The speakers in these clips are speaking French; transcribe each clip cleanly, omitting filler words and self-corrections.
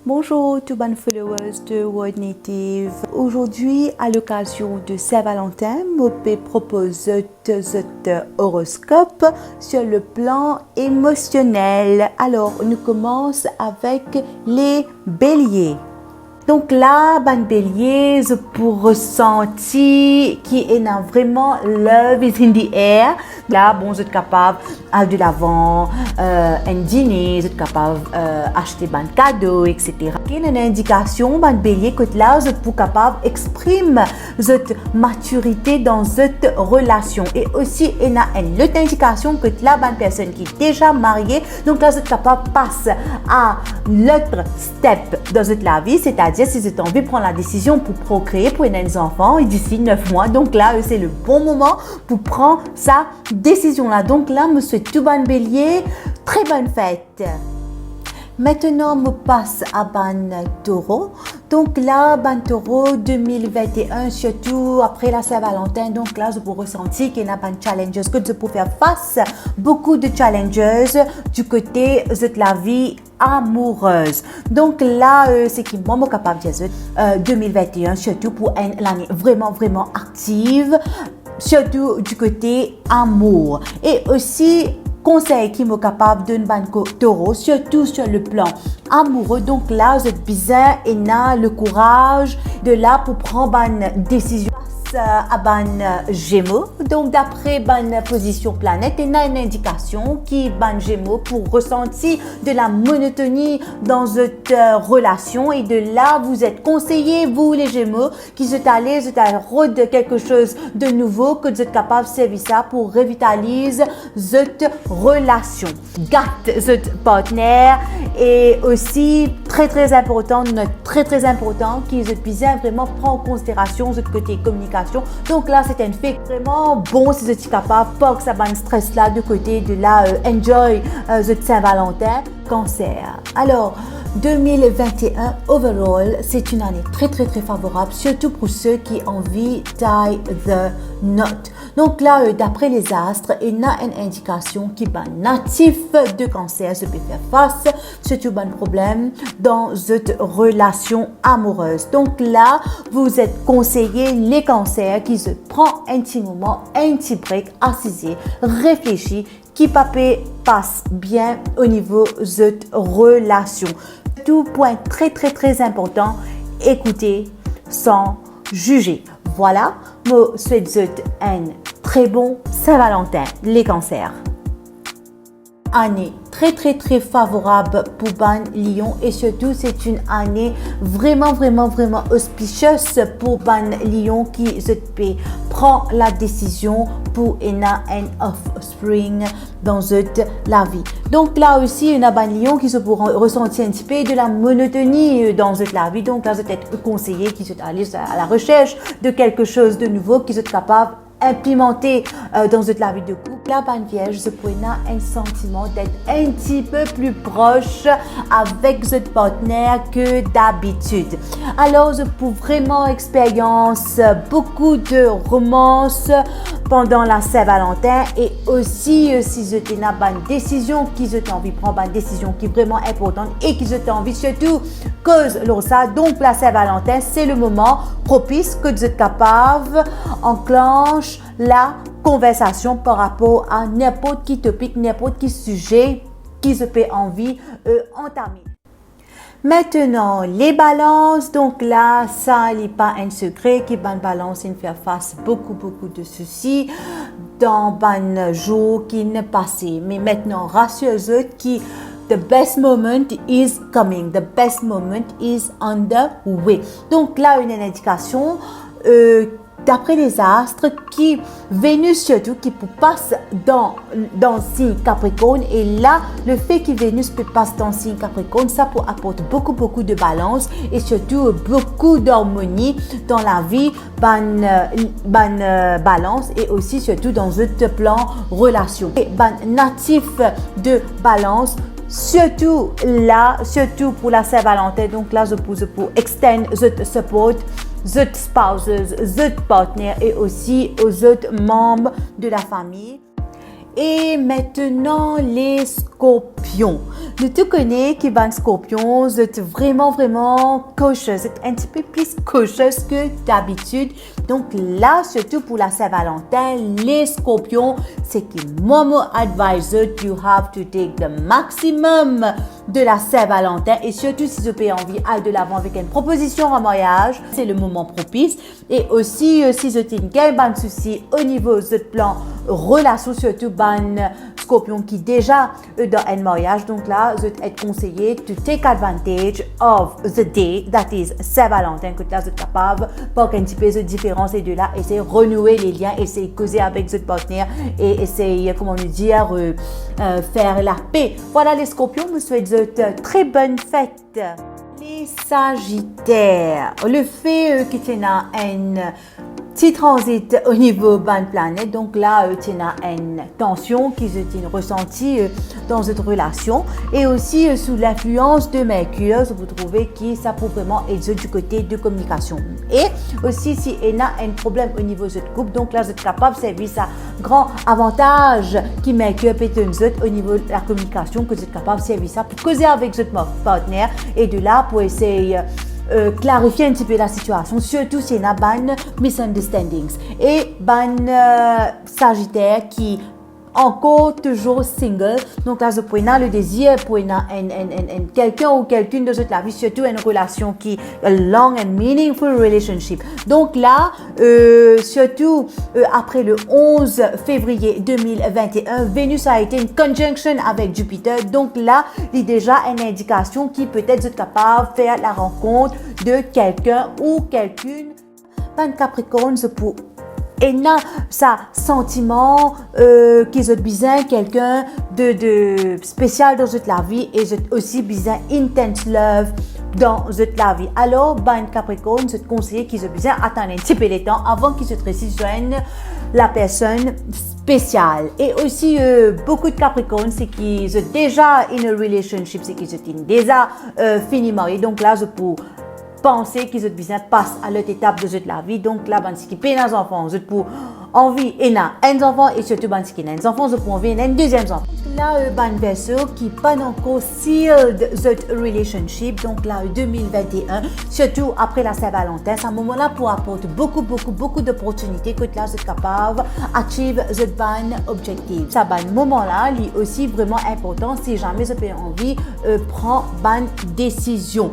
Bonjour tous les followers de World Native. Aujourd'hui, à l'occasion de Saint-Valentin, je propose un horoscope sur le plan émotionnel. Alors, nous commençons avec les béliers. Donc là, ban bélier, je pour ressentir qui est vraiment love is in the air. Là, bon, vous êtes capable de l'avant, un dîner, vous êtes capable acheter ban cadeau, etc. Il y a une indication, ban bélier, que là, vous êtes capable d'exprimer votre maturité dans cette relation. Et aussi, il y a une autre indication que là, ban personne qui est déjà mariée, donc là, vous êtes capable de passer à l'autre step dans votre vie, c'est-à-dire si vous avez envie de prendre la décision pour procréer, pour avoir des enfants d'ici 9 mois. Donc là, c'est le bon moment pour prendre sa décision-là. Donc là, monsieur tout bon bélier, très bonne fête. Maintenant, je passe à ban taureau. Donc là, ban taureau 2021, surtout après la Saint-Valentin. Donc là, je peux ressentir qu'il y a ban challenges que je peux faire face. Beaucoup de challenges du côté de la vie amoureuse. Donc là, c'est qui moi, je suis capable de dire 2021, surtout pour l'année vraiment active, surtout du côté amour. Et aussi, conseil qui m'est capable de ban taureau, surtout sur le plan amoureux. Donc là, vous êtes bizarre et n'a le courage de là pour prendre une décision à ban Gémeaux. Donc d'après ban position planète, il y a une indication qui ban Gémeaux pour ressentir de la monotonie dans votre relation, et de là vous êtes conseillé, vous les Gémeaux, qui êtes allés de quelque chose de nouveau, que vous êtes capable de servir ça pour revitaliser votre relation. Gâte votre partenaire, et aussi très important, très important, qui êtes bien vraiment prend en considération votre côté communication. Donc là, c'est un fait vraiment bon si vous êtes capable, pas que ça va un stress là de côté de là, enjoy the Saint-Valentin. Cancer. Alors, 2021 overall, c'est une année très favorable, surtout pour ceux qui ont envie tie the knot. Donc là, d'après les astres, il y a une indication qui est natif de cancer se peut faire face, surtout un problème dans cette relation amoureuse. Donc là, vous êtes conseillé les cancers qui se prend un petit moment, un petit break, assisé, réfléchi, qui passe bien au niveau de cette relation. Tout point très important, écoutez sans juger. Voilà, je souhaite un très bon Saint-Valentin, les cancers. Année très favorable pour ban Lion, et surtout c'est une année vraiment auspicieuse pour ban Lion qui prend la décision pour un offspring dans la vie. Donc là aussi, il y a ban Lion qui se pourra ressentir un petit peu de la monotonie dans la vie. Donc là, vous êtes conseillé qui sont allés à la recherche de quelque chose de nouveau qui sont capables implémenté dans la vie de couple. La bonne vierge, je pourrais un sentiment d'être un petit peu plus proche avec votre partenaire que d'habitude. Alors, je peux vraiment expérience beaucoup de romance pendant la Saint-Valentin, et aussi si vous avez une bonne décision qui vous avez envie de prendre, une décision qui est vraiment importante et qui vous avez envie surtout cause ça. Donc la Saint-Valentin, c'est le moment propice que vous êtes capable enclenche la conversation par rapport à n'importe qui topic, n'importe qui sujet qui se peut envie entamer. Maintenant, les balances, donc là, ça n'est pas un secret qui ban balance il fait face beaucoup de soucis dans ban jour qui n'est passé. Mais maintenant, rassurez-vous qui the best moment is coming, the best moment is on the way. Donc là, une indication d'après les astres qui Vénus surtout qui passe dans le signe Capricorne, et là le fait que Vénus peut passer dans le signe Capricorne, ça peut apporter beaucoup de balance et surtout beaucoup d'harmonie dans la vie balance, et aussi surtout dans ce plan relation. Et natif de balance, surtout pour la Saint-Valentin. Donc là je peux extend the support the spouses, the partenaires et aussi aux autres membres de la famille. Et maintenant, les scorpions. nous te connais qui ban Scorpion, vous êtes vraiment cautious, vous êtes un petit peu plus cautious que d'habitude. Donc là, surtout pour la Saint-Valentin, les Scorpions, c'est que moi, advisor, you have to take the maximum de la Saint-Valentin et surtout si vous avez envie d'aller de l'avant avec une proposition en mariage, c'est le moment propice. Et aussi, si vous avez un souci au niveau de plan relation, surtout ban Scorpion qui déjà dans un mariage, donc là, vous êtes conseillé to take advantage of the day that is Saint-Valentin, que là, vous êtes capable, pour un petit peu de différence et de là, essayer de renouer les liens, essayer de causer avec votre partenaire et essayer, comment nous dire, faire la paix. Voilà les Scorpions, vous souhaite de très bonnes fêtes. Les Sagittaires, le fait que tu as un petit transit au niveau de la planète, donc là, tu as une tension qui est ressentie dans cette relation et aussi sous l'influence de Mercure, vous trouvez que ça peut vraiment aider du côté de communication. Et aussi, si il y a un problème au niveau de votre couple, donc là, vous êtes capable de servir ça grand avantage qui Mercure peut donner au niveau de la communication, que vous êtes capable de servir ça pour causer avec votre partenaire et de là, pour essayer clarifier un petit peu la situation, surtout si il y a ban misunderstandings et ban Sagittaire qui encore toujours single. Donc là, vous pouvez le désir pour quelqu'un ou quelqu'une de votre vie, surtout une relation qui a long and meaningful relationship. Donc là, surtout après le 11 février 2021, Vénus a été une conjunction avec Jupiter. Donc là, il y a déjà une indication qui peut-être être capable de faire la rencontre de quelqu'un ou quelqu'une. Ban Capricorne, c'est pour et n'a ça sentiment qu'ils ont besoin quelqu'un de spécial dans toute la vie et ont aussi besoin intense love dans toute la vie. Alors, ban Capricorne, c'est conseillé qu'ils ont besoin d'attendre un petit peu de temps avant qu'ils se rejoignent la personne spéciale. Et aussi, beaucoup de Capricornes, c'est qu'ils ont déjà une relationship, c'est qu'ils ont déjà fini marié. Donc là, je peux penser qu'ils ont besoin de passer à l'autre étape de la vie. Donc là, ben, qui paye des enfants, vous pour envie et n'a un enfant et surtout ben, qui n'a un enfant, vous pour envie un deuxième enfant. Là, ben Verseau qui pas encore sealed cette relationship. Donc là, 2021, surtout après la Saint-Valentin, c'est un moment-là pour apporter beaucoup d'opportunités que là, vous êtes capable d'achieve cette bonne objectif. Ça, ben moment-là, il est aussi vraiment important si jamais vous avez envie prendre bonne décision.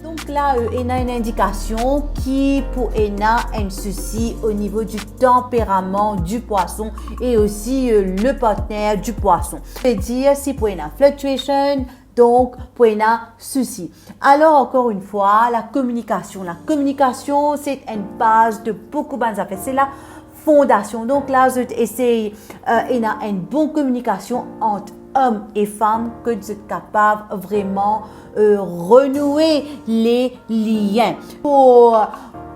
Donc là, il y a une indication qui pour Ena un souci au niveau du tempérament du poisson et aussi le partenaire du poisson. C'est-à-dire si pour Ena fluctuation, donc pour Ena souci. Alors encore une fois, la communication. La communication, c'est une base de beaucoup de bonnes affaires. C'est la fondation. Donc là, je essaye une bonne communication entre hommes et femmes que vous êtes capable vraiment renouer les liens. Pour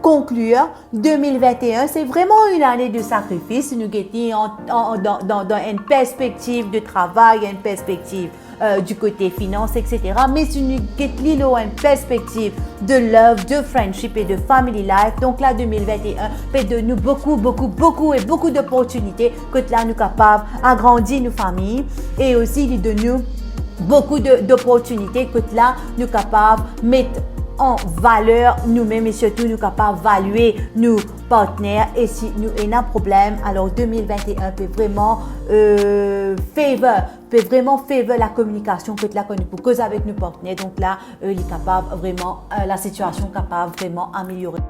conclure, 2021, c'est vraiment une année de sacrifice. Nous sommes dans une perspective de travail, une perspective du côté finance, etc. Mais si nous sommes une perspective de love, de friendship et de family life. Donc là, 2021 fait de nous beaucoup d'opportunités que là, nous sommes capables d'agrandir nos familles et aussi de nous beaucoup d'opportunités que là, nous sommes capables de mettre en valeur nous-mêmes et surtout nous capables d'évaluer nos partenaires et si nous avons un problème, alors 2021 peut vraiment favor la communication que là qu'on peut causer avec nos partenaires. Donc là, il est capable vraiment, la situation capable vraiment améliorer.